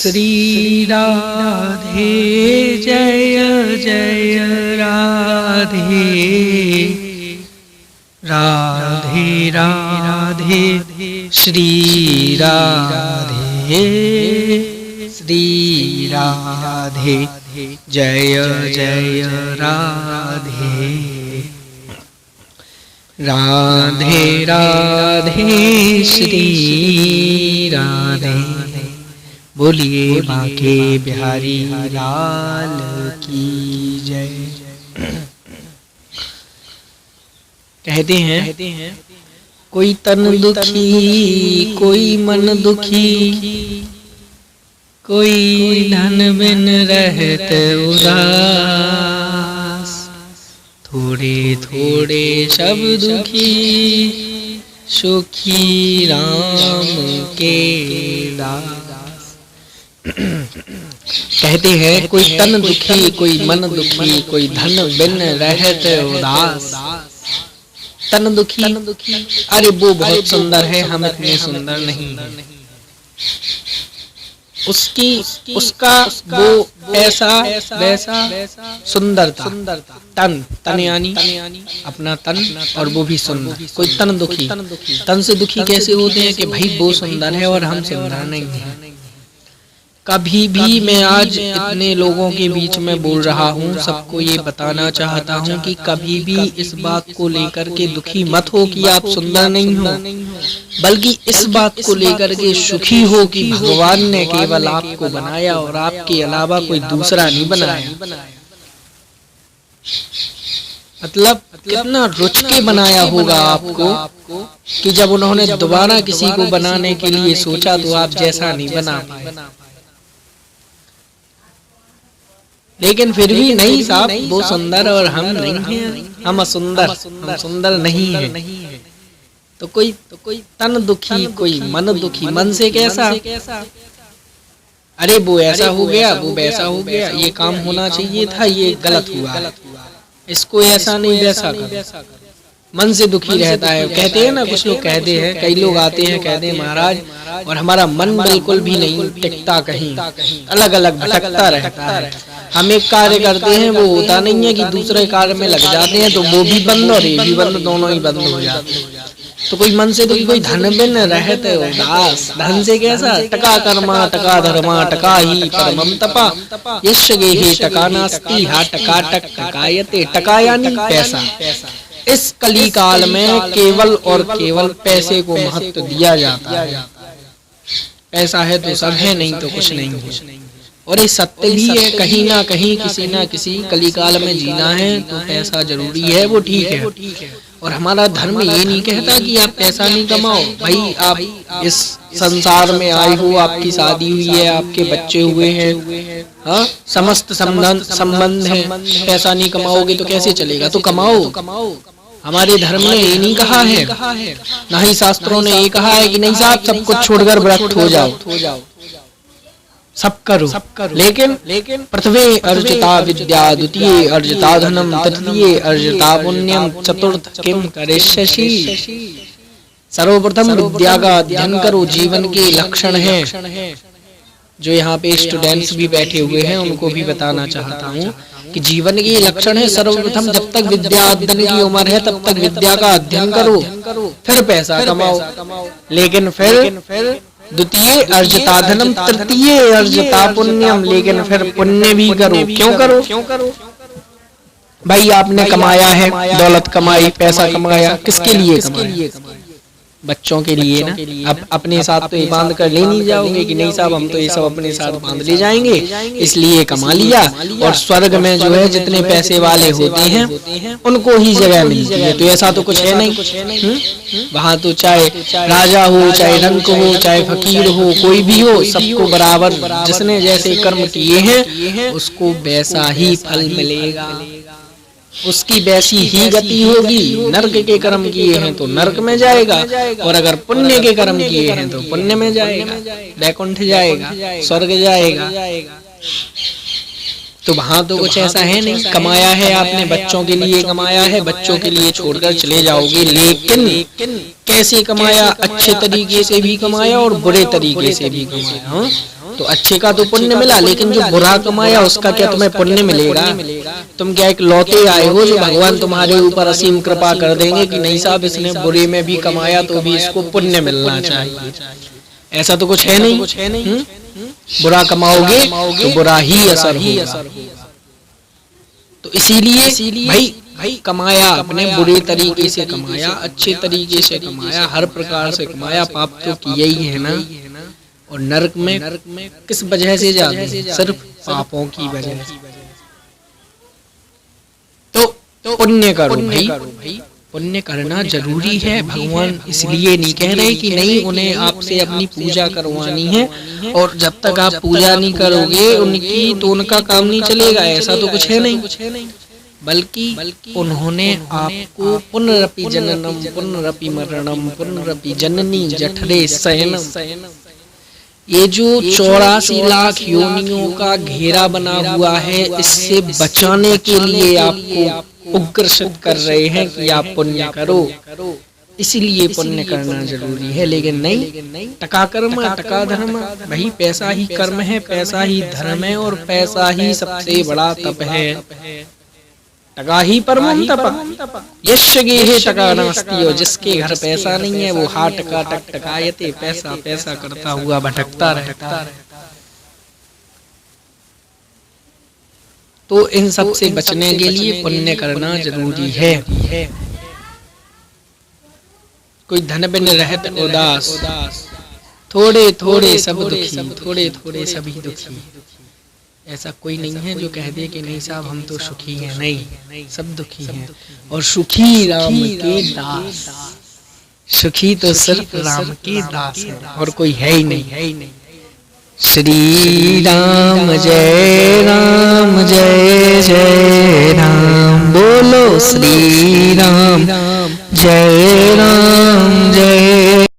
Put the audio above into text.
श्री राधे जय जय राधे राधे राधे श्री राधे श्री राधे जय जय राधे राधे राधे श्री राधे। बोलिए बांके बिहारी लाल की जय। कहते हैं कोई तन दुखी कोई मन दुखी, कोई धन बिन रहत उदास, थोड़े थोड़े सब दुखी सुखी राम के दास। कहते हैं कोई तन दुखी कोई मन दुखी, कोई धन बिन रहत उदास। तन दुखी अरे वो बहुत सुंदर है, हम इतने सुंदर नहीं हैं। उसका वो ऐसा वैसा सुंदरता। तन यानी अपना तन, और वो भी सुंदर। कोई तन दुखी, तन से दुखी कैसे होते हैं कि भाई वो सुंदर है और हम सुंदर नहीं हैं। कभी भी मैं आज इतने लोगों के बीच में बोल रहा हूँ, सबको ये बताना चाहता हूँ कि कभी भी इस बात को लेकर के दुखी मत हो कि आप सुंदर नहीं हो, बल्कि इस बात को लेकर के सुखी हो कि भगवान ने केवल आपको बनाया और आपके अलावा कोई दूसरा नहीं बनाया। मतलब कितना रुच के बनाया होगा आपको कि जब उन्होंने दोबारा किसी को बनाने के लिए सोचा तो आप जैसा नहीं बना पाए। लेकिन फिर भी नहीं साहब, वो सुंदर और हम नहीं हैं, हम असुंदर, हम सुंदर नहीं हैं। तो कोई तन दुखी कोई मन दुखी। मन से कैसा? अरे वो ऐसा हो गया, वो वैसा हो गया, ये काम होना चाहिए था, ये गलत हुआ, इसको ऐसा नहीं वैसा कर। मन से दुखी रहता है। कहते हैं ना, कुछ लोग कहते हैं, कई लोग आते हैं कहते हैं महाराज और हमारा मन बिल्कुल भी नहीं टिकता, कहीं अलग अलग भटकता रहता है। हम एक कार्य करते हैं, वो होता नहीं है कि दूसरे कार्य में लग जाते हैं, तो वो भी बंद और ये भी बंद, दोनों ही बंद हो जाते हैं। तो कोई मन से दुखी कोई धन बिन रहत उदास। धन से कैसा? टका कर्मा टका धर्मा टका ही परमम तपा, यश गेहि टका नास्ति हा टका टक टकायते। टका यानी पैसा। इस कली काल में केवल और केवल पैसे को महत्व दिया जाता है। पैसा है तो सब है, नहीं तो कुछ नहीं है। और ये सत्य भी है, कहीं ना कहीं किसी ना किसी कली काल में जीना है तो पैसा जरूरी है, वो ठीक है। और हमारा धर्म ये नहीं कहता कि आप पैसा नहीं कमाओ। भाई आप इस संसार में आए हो, आपकी शादी हुई है, आपके बच्चे हुए हैं, हाँ, समस्त संबंध है। पैसा नहीं कमाओगे तो कैसे चलेगा? तो कमाओ। हमारे धर्म ने ये नहीं कहा है, ना ही शास्त्रों ने ये कहा है कि नहीं साहब सब कुछ छोड़कर भ्रष्ट हो जाओ, सब करो। लेकिन प्रथमे अर्जिता विद्या, द्वितीय अर्जिता धनम, तृतीय अर्जिता पुण्यम, चतुर्थ किम करिष्यसि। सर्वप्रथम विद्या का अध्ययन करो। जीवन के लक्षण हैं जो यहाँ पे स्टूडेंट्स भी बैठे हुए हैं, उनको भी बताना चाहता हूँ कि जीवन के लक्षण है। सर्वप्रथम जब तक विद्या अध्ययन की उम्र है तब तक विद्या का अध्ययन करो, फिर पैसा कमाओ। लेकिन फिर द्वितीय अर्जिता धनम, तृतीय अर्जिता पुण्यम, लेकिन फिर पुण्य भी करो। क्यों करो? भाई आपने कमाया है, दौलत कमाई, पैसा कमाया, किसके लिए कमाया? बच्चों के लिए ना। अब अपने साथ तो ये बांध कर ले नहीं जाओगे कि नहीं साहब हम तो ये सब अपने साथ बांध ले जाएंगे, इसलिए कमा लिया। और स्वर्ग में जो है जितने पैसे वाले होते हैं उनको ही जगह मिलती है, तो ऐसा तो कुछ है नहीं। वहाँ तो चाहे राजा हो, चाहे रंक हो, चाहे फकीर हो, कोई भी हो, सबको बराबर जिसने जैसे कर्म किए हैं उसको वैसा ही फल मिलेगा, उसकी वैसी ही गति होगी। नरक के कर्म किए हैं तो नरक में जाएगा, और अगर पुण्य के कर्म किए हैं तो पुण्य में जाएगा, वैकुंठ जाएगा, स्वर्ग जाएगा। तो वहां तो कुछ ऐसा है नहीं। कमाया है आपने, बच्चों के लिए कमाया है, बच्चों के लिए छोड़कर चले जाओगे। लेकिन कैसे कमाया? अच्छे तरीके से भी कमाया और बुरे तरीके से भी कमाया। तो अच्छे का तो पुण्य मिला, लेकिन जो बुरा कमाया उसका क्या तुम्हें पुण्य मिलेगा? तुम क्या एक लौटे आए हो जो भगवान तुम्हारे ऊपर असीम कृपा कर देंगे कि नहीं साहब इसने बुरे में भी कमाया तो भी इसको पुण्य मिलना चाहिए? ऐसा तो कुछ है नहीं। बुरा कमाओगे तो बुरा ही असर होगा। तो इसीलिए भाई कमाया, अपने बुरे तरीके से कमाया, अच्छे तरीके से कमाया, हर प्रकार से कमाया, पाप तो किया ही है ना। और नरक में किस वजह से जाते हैं? सिर्फ पापों की वजह से। तो पुण्य करो भाई, पुण्य करना जरूरी है। भगवान इसलिए नहीं कह रहे कि नहीं उन्हें आपसे अपनी पूजा करवानी है, और जब तक आप पूजा नहीं करोगे उनकी तो उनका काम नहीं चलेगा, ऐसा तो कुछ है नहीं। बल्कि उन्होंने आपको पुनरपि जननम पुनरपि मरणम पुनरपि जननी जठरे शयनम, ये जो 84 लाख योनियों का घेरा बना हुआ है, इससे बचाने के लिए आपको उग्रसित कर रहे हैं कि आप पुण्य करो। इसीलिए पुण्य करना जरूरी है। लेकिन नहीं, टका कर्म टका धर्म, वही पैसा ही कर्म है, पैसा ही धर्म है, और पैसा ही सबसे बड़ा तप है। टका ही परमम तप यस्य गेहे टका नास्ति, और जिसके घर पैसा नहीं है वो हा टका टक टकायते, पैसा पैसा करता हुआ भटकता रहता। तो इन सब से बचने के लिए पुण्य करना जरूरी है। कोई धन बिन रहत उदास, थोड़े थोड़े सब दुखी, थोड़े थोड़े सभी दुखी। ऐसा कोई नहीं है जो कह दे कि नहीं साहब हम तो सुखी हैं। नहीं, सब दुखी हैं। और सुखी राम के दास, सुखी तो सिर्फ राम के दास है, और कोई है ही नहीं। श्री राम जय राम जय जय राम, बोलो श्री राम जय राम जय